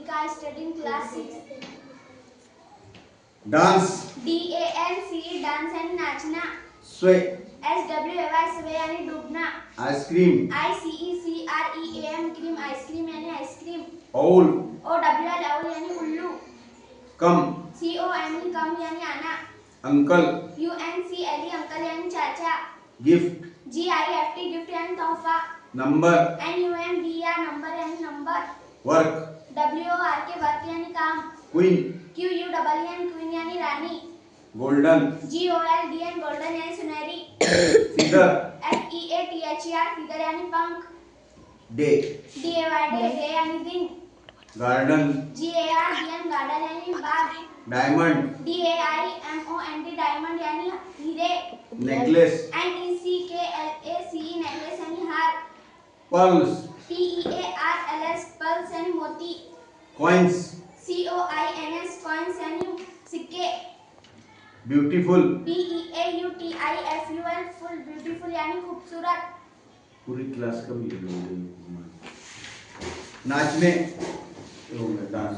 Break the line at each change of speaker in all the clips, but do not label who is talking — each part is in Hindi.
Ritika is studying class 6.
Dance
DANCE dance यानी नाचना.
स्वे
SWAY स्वय यानी डूबना.
आइसक्रीम
ICECREAM क्रीम आइसक्रीम यानी आइसक्रीम.
ओल
OWL ओल यानी उल्लू.
कम
COME कम यानी आना.
अंकल
UNCLE अंकल यानी चाचा.
गिफ्ट
GIFT गिफ्ट यानी तोहफा.
नंबर
NUMBR नंबर यानी नंबर.
वर्क
WORK वर्क यानी काम.
क्वीन
QUEEN क्वीन यानी रानी.
गोल्डन
GOLDN गोल्डन यानी सुनहरी.
फिगर
FEATHER फिगर यानी पंख.
डे
DAY डे यानी दिन.
गार्डन
GARDN गार्डन यानी बाग.
डायमंड
DAIMOND डायमंड यानी हीरे.
नेकलेस
NECKLACE नेकलेस यानी हार.
पर्ल्स
PEARLS पल्स यानी मोती.
कॉइन्स
COINS कॉइन्स यानी सिक्के.
ब्यूटीफुल
BEAUTIFUL फुल ब्यूटीफुल यानी खूबसूरत.
पूरी क्लास का भी नाचने डांस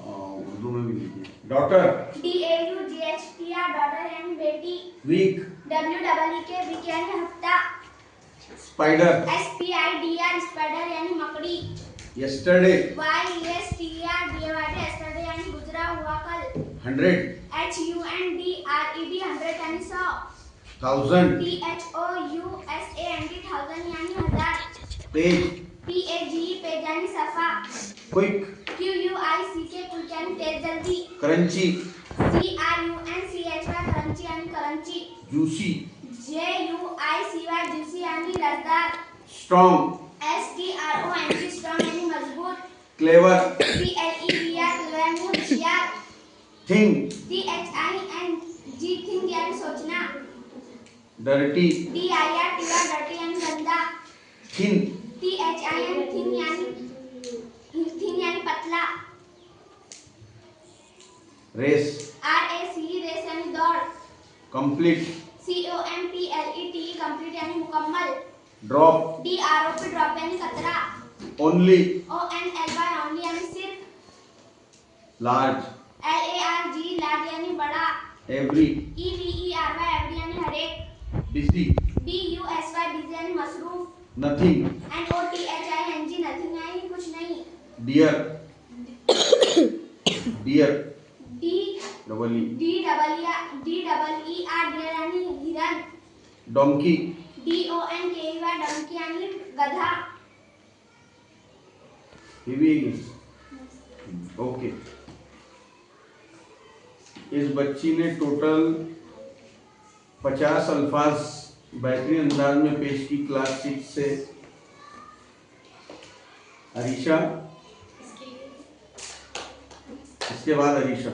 उर्दू में भी लिखिए डॉटर
DAUGHTR डॉटर यानी बेटी.
वीक
WEEK वीक यानी हफ्ता.
स्पाइडर
SPIDR स्पाइडर यानी मकड़ी.
यस्टरडे
YESTERDAY यस्टरडे यानी गुजरा हुआ कल.
100
HUNDRED हंड्रेड यानी 100.
1000
THOUSAND थाउजेंड यानी हजार.
पेज
PAGE पेज यानी सफा.
क्विक
QUICK क्विक यानी तेज जल्दी.
क्रंची
CRUNCHY क्रंची यानी करंची.
जूसी
JUICY जूसी यानी रसदार.
स्ट्रॉन्ग
STRONG स्ट्रॉन्ग यानी मजबूत.
क्लेवर
CLEVR क्लेवर यानी होशियार.
थिंग
THING थिंग यानी सोचना.
डर्टी
DIRTY डर्टी यानी गंदा.
थिन
THIN थिन यानी पतला.
रेस
RACE रेस यानी दौड़.
कंप्लीट
COMPLETE कंप्लीट यानी मुकम्मल.
ड्रॉप
DROP ड्रॉप यानी कतरा.
ओनली
ONLY ओनली यानी सिर्फ.
लार्ज
LARG लार्ज यानी बड़ा.
एवरी
EVERY एवरी यानी हर एक.
बिजी
BUSY बिजी यानी मसरूफ.
नथिंग
NOTHING नथिंग यानी कुछ नहीं.
डियर डियर
DEER डियर यानी हिरन.
डोंकी
DONKEY डंकी यानी गधा.
ये भी ओके इस बच्ची ने टोटल 50 अल्फाज बेहतरीन अंदाज में पेश की क्लास 6 से. अरीशा इसके बाद अरीशा